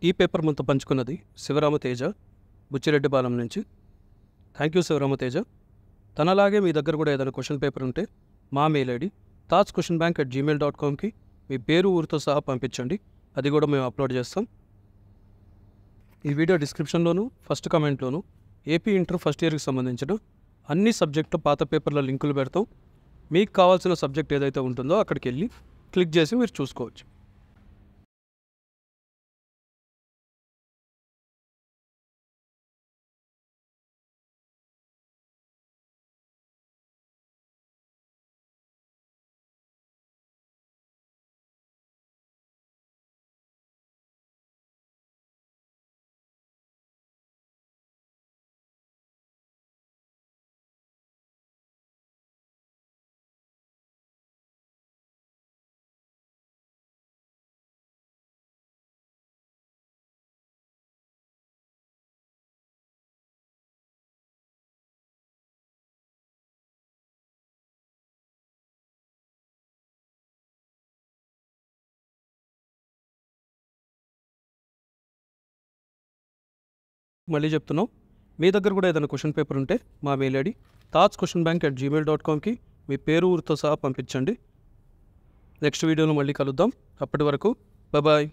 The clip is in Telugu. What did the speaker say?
ఈ పేపర్ మనతో పంచుకున్నది శివరామతేజ, బుచ్చిరెడ్డిపాలెం నుంచి. Thank you Sivaramateja. తనలాగే మీ దగ్గర కూడా ఏదైనా క్వశ్చన్ పేపర్ ఉంటే మా మెయిల్ ఐడి thoughtsquestionbank@gmail.comకి మీ పేరు ఊరితో సహా పంపించండి. అది కూడా మేము అప్లోడ్ చేస్తాం. ఈ వీడియో డిస్క్రిప్షన్లోను ఫస్ట్ కమెంట్లోను ఏపీ ఇంటర్ ఫస్ట్ ఇయర్కి సంబంధించిన అన్ని సబ్జెక్టుల పాత పేపర్ల లింకులు పెడతాం. మీకు కావాల్సిన సబ్జెక్ట్ ఏదైతే ఉంటుందో అక్కడికి వెళ్ళి క్లిక్ చేసి మీరు చూసుకోవచ్చు. మళ్ళీ చెప్తున్నాం, మీ దగ్గర కూడా ఏదైనా క్వశ్చన్ పేపర్ ఉంటే మా మెయిల్ ఐడి thoughtsquestionbank@gmail.comకి మీ పేరు ఊరితో సహా పంపించండి. నెక్స్ట్ వీడియోలో మళ్ళీ కలుద్దాం. అప్పటి వరకు బాయ్.